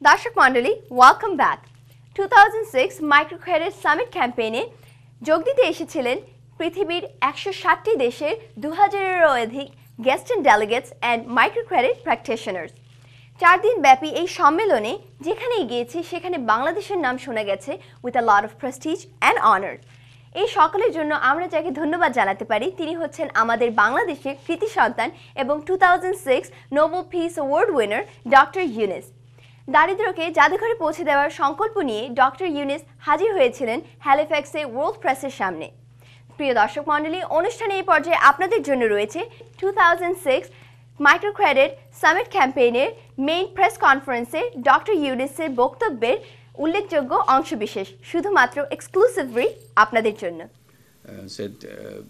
Dashak Mandali, welcome back. 2006 Microcredit Summit campaign-এ যোগ দিতে এসেছিলেন পৃথিবীর 160টি দেশের 2000-এরও অধিক guest and delegates and microcredit practitioners. 4 দিন ব্যাপী এই সম্মেলনে যেখানেই গিয়েছি সেখানে বাংলাদেশের নাম শোনা গেছে with a lot of prestige and honor. এই সকলের জন্য আমরা যাকে ধন্যবাদ জানাতে পারি তিনি হচ্ছেন আমাদের বাংলাদেশের কৃতি সন্তান এবং 2006 Nobel Peace Award winner doctor Yunus. দারিদ্র্যকে জাদুঘরে পৌঁছে দেওয়ার সংকল্প নিয়ে ডক্টর ইউনুস হাজির হয়েছিলেন হ্যালিফ্যাক্সে ওয়ার্ল্ড প্রেসের সামনে। প্রিয় দর্শক মণ্ডলী, অনুষ্ঠানে এই পর্যায়ে আপনাদের জন্য রয়েছে 2006 মাইক্রোক্রেডিট সামিট ক্যাম্পেইনের মেইন প্রেস কনফারেন্সে ডক্টর ইউনুসের বক্তব্যের উল্লেখযোগ্য অংশবিশেষ শুধুমাত্র এক্সক্লুসিভলি আপনাদের জন্য।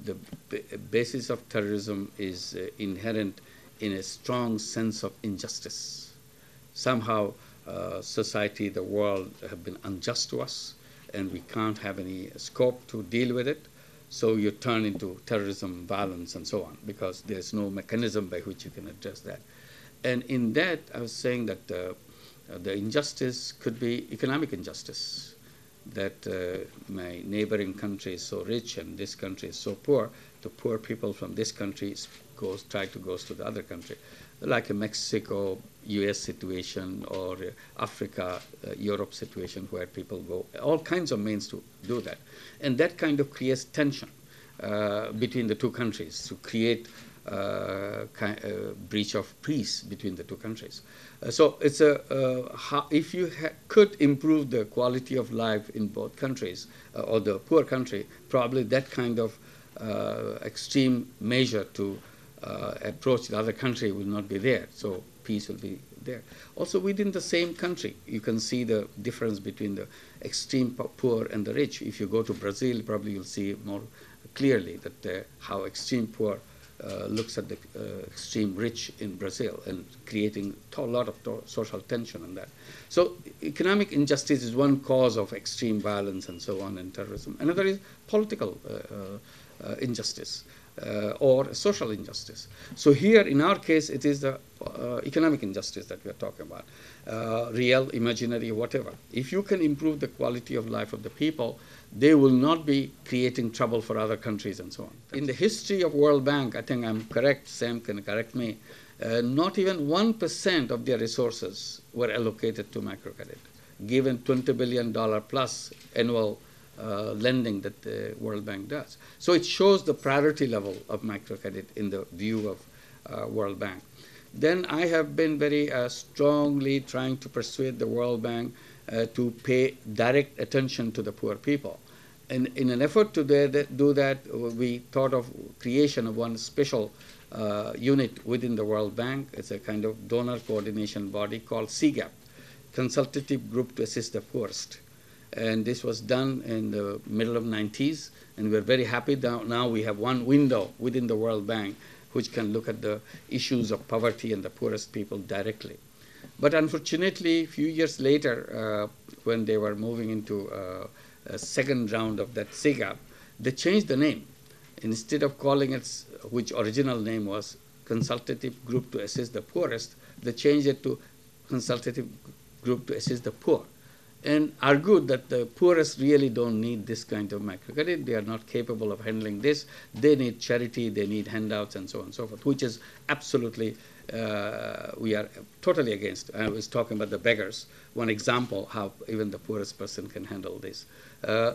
The basis of terrorism is inherent in a strong sense of injustice. Somehow society, the world have been unjust to us and we can't have any scope to deal with it. So you turn into terrorism, violence and so on because there's no mechanism by which you can address that. And in that I was saying that the injustice could be economic injustice, that my neighboring country is so rich and this country is so poor, the poor people from this country try to go to the other country, like a Mexico, US situation or Africa, Europe situation where people go, all kinds of means to do that. And that kind of creates tension between the two countries to create breach of peace between the two countries. So it's if you could improve the quality of life in both countries or the poor country, probably that kind of extreme measure to approach the other country will not be there. So peace will be there. Also within the same country, you can see the difference between the extreme poor and the rich. If you go to Brazil, probably you'll see more clearly that how extreme poor looks at the extreme rich in Brazil and creating a lot of social tension on that. So economic injustice is one cause of extreme violence and so on and terrorism. Another is political injustice or social injustice. So here in our case it is the economic injustice that we are talking about, real, imaginary, whatever. If you can improve the quality of life of the people, they will not be creating trouble for other countries and so on. In the history of World Bank, I think I'm correct, Sam can correct me, not even 1% of their resources were allocated to microcredit, given $20 billion plus annual lending that the World Bank does. So it shows the priority level of microcredit in the view of World Bank. Then I have been very strongly trying to persuade the World Bank to pay direct attention to the poor people. And in an effort to do that, we thought of creation of one special unit within the World Bank. It's a kind of donor coordination body called CGAP, Consultative Group to Assist the Poorest. And this was done in the middle of 90s, and we're very happy that now we have one window within the World Bank which can look at the issues of poverty and the poorest people directly. But unfortunately, a few years later, when they were moving into a second round of that CGAP, they changed the name. Instead of calling it, which original name was Consultative Group to Assist the Poorest, they changed it to Consultative Group to Assist the Poor, and argued that the poorest really don't need this kind of microcredit. They are not capable of handling this. They need charity, they need handouts, and so on and so forth, which is absolutely, we are totally against. I was talking about the beggars, one example how even the poorest person can handle this.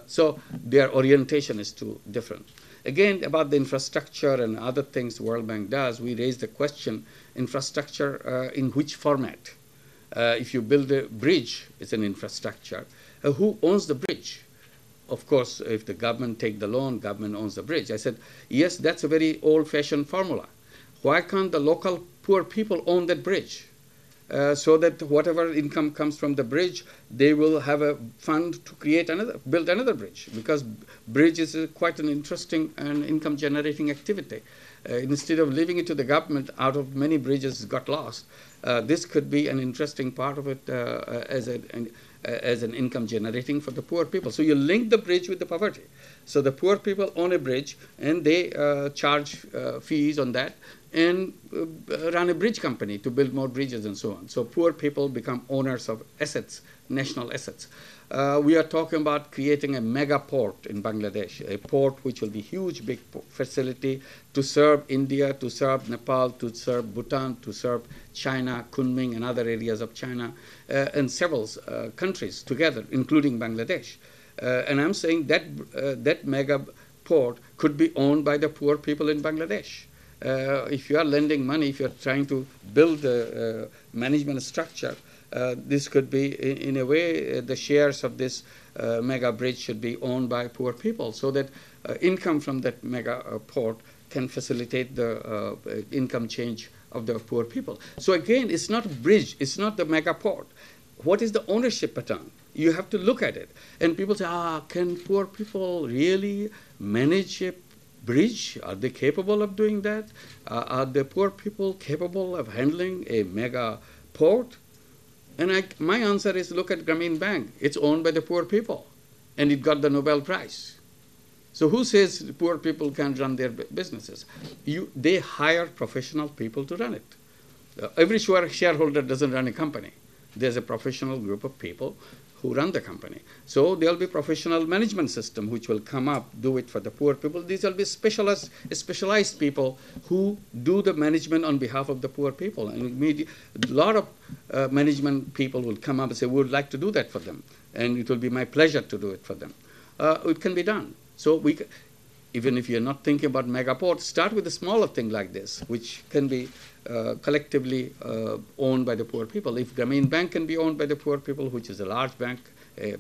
So their orientation is too different. Again, about the infrastructure and other things the World Bank does, we raise the question, infrastructure in which format? If you build a bridge, it's an infrastructure. Who owns the bridge? Of course, if the government take the loan, government owns the bridge. I said, yes, that's a very old-fashioned formula. Why can't the local poor people own that bridge? So that whatever income comes from the bridge, they will have a fund to build another bridge, because bridge is quite an interesting and income-generating activity. Instead of leaving it to the government, out of many bridges got lost, this could be an interesting part of it as an income generating for the poor people. So you link the bridge with the poverty. So the poor people own a bridge and they charge fees on that, and run a bridge company to build more bridges and so on. So poor people become owners of assets, national assets. We are talking about creating a mega port in Bangladesh, a port which will be huge, big facility to serve India, to serve Nepal, to serve Bhutan, to serve China, Kunming, and other areas of China, and several countries together, including Bangladesh. And I'm saying that that mega port could be owned by the poor people in Bangladesh. If you are lending money, if you're trying to build a management structure, this could be, in a way, the shares of this mega bridge should be owned by poor people, so that income from that mega port can facilitate the income change of the poor people. So again, it's not a bridge, it's not the mega port. What is the ownership pattern? You have to look at it. And people say, can poor people really manage a bridge? Are they capable of doing that? Are the poor people capable of handling a mega port? And my answer is, look at Grameen Bank. It's owned by the poor people, and it got the Nobel Prize. So who says the poor people can't run their businesses? They hire professional people to run it. Every shareholder doesn't run a company. There's a professional group of people who run the company. So there'll be professional management system which will come up, do it for the poor people. These will be specialized people who do the management on behalf of the poor people. And a lot of management people will come up and say, we would like to do that for them. And it will be my pleasure to do it for them. It can be done. So even if you're not thinking about megaports, start with a smaller thing like this, which can be collectively owned by the poor people. If Grameen Bank can be owned by the poor people, which is a large bank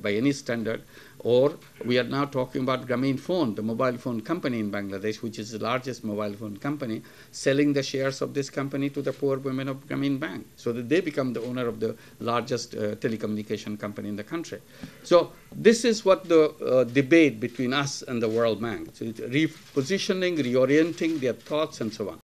by any standard, or we are now talking about Grameen Phone, the mobile phone company in Bangladesh, which is the largest mobile phone company, selling the shares of this company to the poor women of Grameen Bank, so that they become the owner of the largest telecommunication company in the country. So this is what the debate between us and the World Bank. So it's repositioning, reorienting their thoughts and so on.